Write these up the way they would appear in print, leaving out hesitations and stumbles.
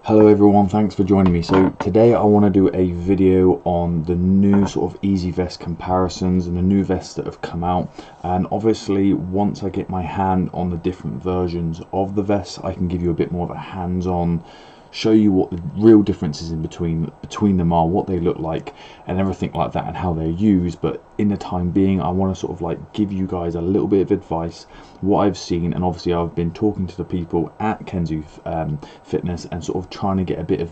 Hello everyone, thanks for joining me. So today I want to do a video on the new sort of easy vest comparisons and the new vests that have come out, and obviously once I get my hand on the different versions of the vests I can give you a bit more of a hands-on, show you what the real differences in between them are, what they look like and everything like that, and how they're used. But in the time being I want to sort of like give you guys a little bit of advice, what I've seen, and obviously I've been talking to the people at Kensui Fitness and sort of trying to get a bit of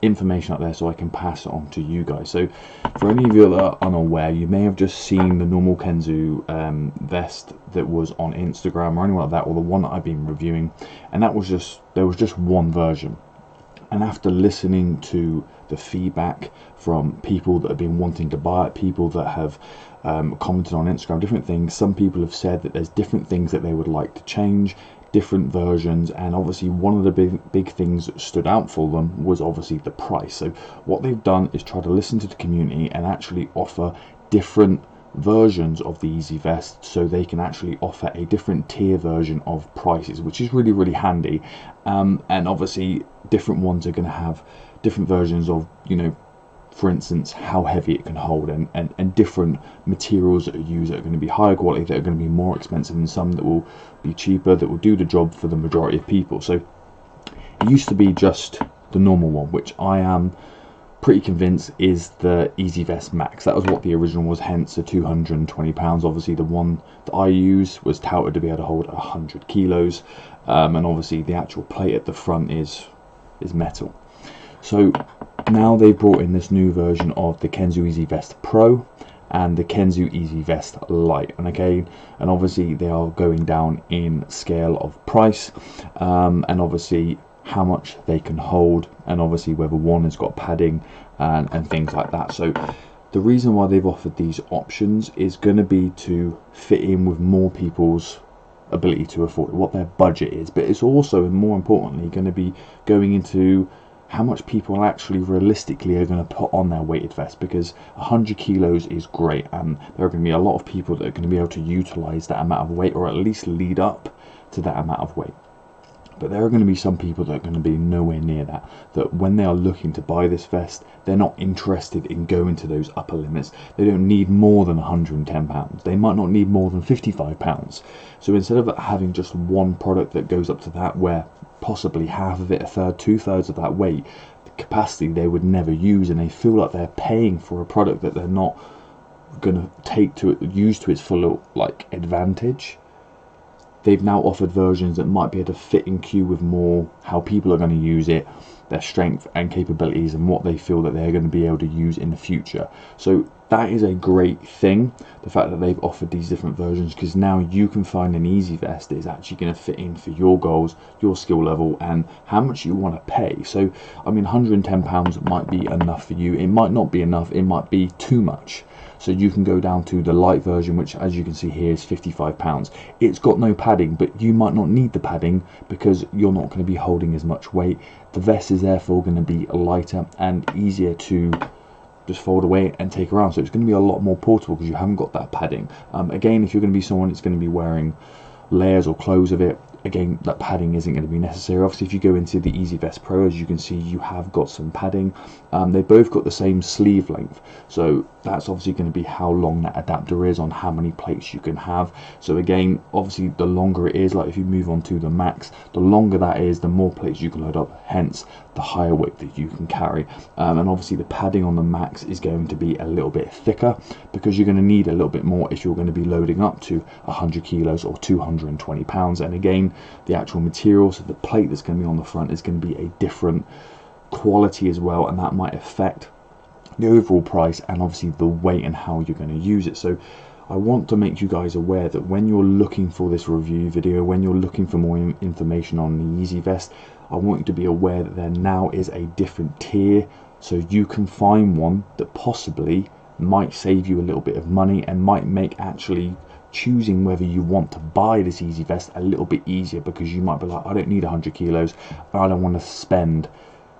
information out there so I can pass it on to you guys. So for any of you that are unaware, you may have just seen the normal Kensui vest that was on Instagram or anything like that, or the one that I've been reviewing, and there was just one version. And after listening to the feedback from people that have been wanting to buy it, people that have commented on Instagram, different things, some people have said that there's different things that they would like to change, different versions, and obviously one of the big things that stood out for them was obviously the price. So what they've done is try to listen to the community and actually offer different versions of the easy vest, so they can actually offer a different tier version of prices, which is really handy. And obviously different ones are going to have different versions of, you know, for instance, how heavy it can hold, and different materials that are used that are going to be higher quality, that are going to be more expensive, and some that will be cheaper, that will do the job for the majority of people. So it used to be just the normal one, which I am pretty convinced is the Easy Vest Max. That was what the original was, hence the £220. Obviously the one that I use was touted to be able to hold 100 kilos, and obviously the actual plate at the front is metal. So now they've brought in this new version of the Kensui Easy Vest Pro and the Kensui Easy Vest Lite, and again, and obviously they are going down in scale of price, and obviously how much they can hold, and obviously whether one has got padding and things like that. So the reason why they've offered these options is going to be to fit in with more people's ability to afford it, what their budget is, but it's also, and more importantly, going to be going into how much people actually realistically are going to put on their weighted vest, because 100 kilos is great, and there are going to be a lot of people that are going to be able to utilize that amount of weight, or at least lead up to that amount of weight. But there are going to be some people that are going to be nowhere near that, that when they are looking to buy this vest, they're not interested in going to those upper limits. They don't need more than £110. They might not need more than £55. So instead of having just one product that goes up to that, where possibly half of it, a third, 2/3 of that weight, the capacity they would never use, and they feel like they're paying for a product that they're not going to use to its full like advantage. They've now offered versions that might be able to fit in queue with more how people are going to use it, their strength and capabilities, and what they feel that they're going to be able to use in the future. So that is a great thing, the fact that they've offered these different versions, because now you can find an easy vest that is actually going to fit in for your goals, your skill level, and how much you want to pay. So I mean, £110 might be enough for you, it might not be enough, it might be too much. So you can go down to the light version, which as you can see here is £55. It's got no padding, but you might not need the padding because you're not going to be holding as much weight. The vest is therefore going to be lighter and easier to just fold away and take around. So it's going to be a lot more portable because you haven't got that padding. Again, if you're going to be someone that's going to be wearing layers or clothes of it, again, that padding isn't going to be necessary. Obviously, if you go into the Easy Vest Pro, as you can see, you have got some padding. They both got the same sleeve length, so that's obviously going to be how long that adapter is on how many plates you can have. So again, obviously the longer it is, like if you move on to the Max, the longer that is, the more plates you can load up, hence the higher weight that you can carry. And obviously the padding on the Max is going to be a little bit thicker, because you're going to need a little bit more if you're going to be loading up to 100 kilos or 220 pounds. And again, the actual material, so the plate that's going to be on the front is going to be a different quality as well, and that might affect the overall price and obviously the weight and how you're going to use it. So I want to make you guys aware that when you're looking for this review video, when you're looking for more information on the Easy Vest, I want you to be aware that there now is a different tier, so you can find one that possibly might save you a little bit of money and might make actually choosing whether you want to buy this Easy Vest a little bit easier, because you might be like, I don't need 100 kilos and I don't want to spend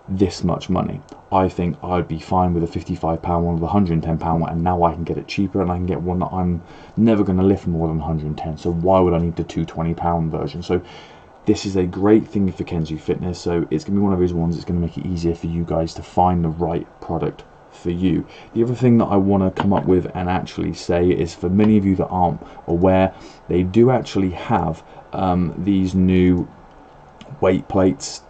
this much money. I think I'd be fine with a £55 one, with a £110 one, and now I can get it cheaper and I can get one that I'm never going to lift more than 110. So why would I need the £220 version? So this is a great thing for Kensui Fitness, so it's going to be one of those ones that's going to make it easier for you guys to find the right product for you. The other thing that I want to come up with and actually say is, for many of you that aren't aware, they do actually have these new weight plates,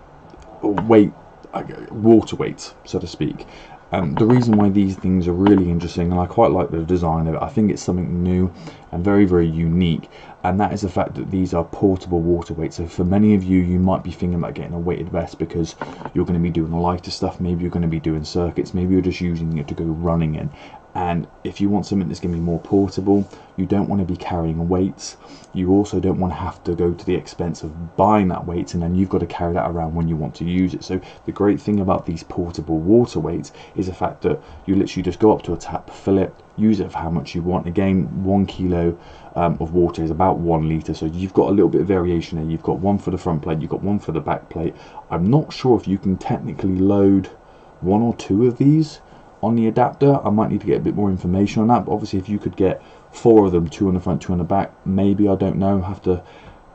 water weights, so to speak. The reason why these things are really interesting, and I quite like the design of it, I think it's something new and very, very unique, and that is the fact that these are portable water weights. So for many of you, you might be thinking about getting a weighted vest because you're going to be doing lighter stuff, maybe you're going to be doing circuits, maybe you're just using it to go running in. And if you want something that's going to be more portable, you don't want to be carrying weights. You also don't want to have to go to the expense of buying that weight and then you've got to carry that around when you want to use it. So the great thing about these portable water weights is the fact that you literally just go up to a tap, fill it, use it for how much you want. Again, 1 kilo of water is about 1 litre, so you've got a little bit of variation there. You've got one for the front plate, you've got one for the back plate. I'm not sure if you can technically load 1 or 2 of these on the adapter. I might need to get a bit more information on that, but obviously if you could get 4 of them, 2 on the front, 2 on the back, maybe, I don't know, have to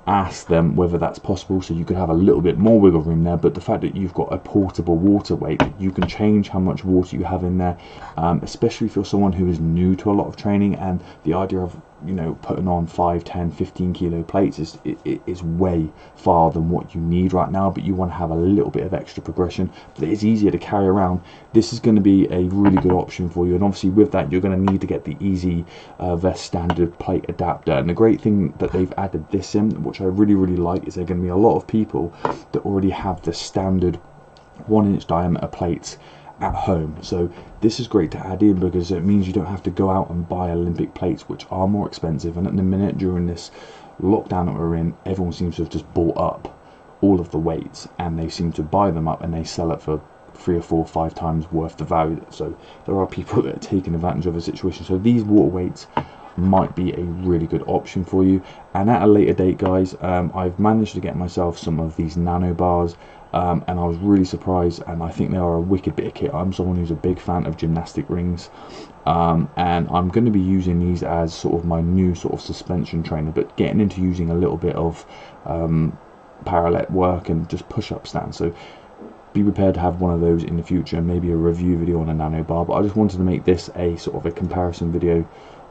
ask them whether that's possible, so you could have a little bit more wiggle room there. But the fact that you've got a portable water weight, you can change how much water you have in there, especially if you're someone who is new to a lot of training, and the idea of, you know, putting on 5, 10, 15 kilo plates is way far than what you need right now, but you want to have a little bit of extra progression, but it is easier to carry around. This is going to be a really good option for you, and obviously with that you're going to need to get the Easy Vest standard plate adapter. And the great thing that they've added this in, which I really, really like, is there are going to be a lot of people that already have the standard 1-inch diameter plates at home. So this is great to add in because it means you don't have to go out and buy Olympic plates, which are more expensive. And at the minute, during this lockdown that we're in, everyone seems to have just bought up all of the weights, and they seem to buy them up and they sell it for 3 or 4 or 5 times worth the value. So there are people that are taking advantage of the situation. So these water weights might be a really good option for you. And at a later date, guys, I've managed to get myself some of these nano bars, and I was really surprised, and I think they are a wicked bit of kit. I'm someone who's a big fan of gymnastic rings, and I'm going to be using these as sort of my new sort of suspension trainer, but getting into using a little bit of parallel work and just push-up stands. So be prepared to have one of those in the future, and maybe a review video on a nano bar. But I just wanted to make this a sort of a comparison video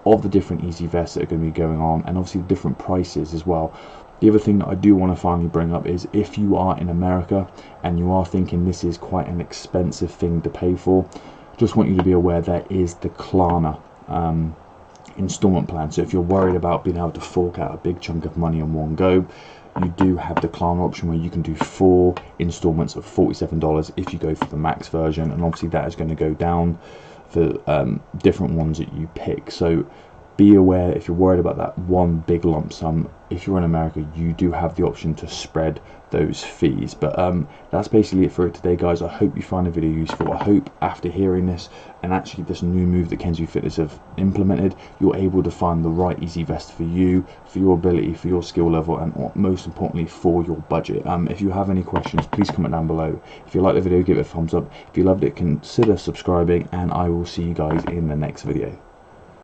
of the different Easy vests that are going to be going on, and obviously the different prices as well. The other thing that I do want to finally bring up is, if you are in America and you are thinking this is quite an expensive thing to pay for, just want you to be aware there is the Klarna installment plan. So if you're worried about being able to fork out a big chunk of money in one go, you do have the Klarna option where you can do 4 installments of $47 if you go for the max version, and obviously that is going to go down for different ones that you pick. So be aware, if you're worried about that one big lump sum, if you're in America, you do have the option to spread those fees. But that's basically it for it today, guys. I hope you find the video useful. I hope after hearing this, and actually this new move that Kensui Fitness have implemented, you're able to find the right Easy Vest for you, for your ability, for your skill level, and most importantly for your budget. If you have any questions, please comment down below. If you like the video, give it a thumbs up. If you loved it, consider subscribing, and I will see you guys in the next video.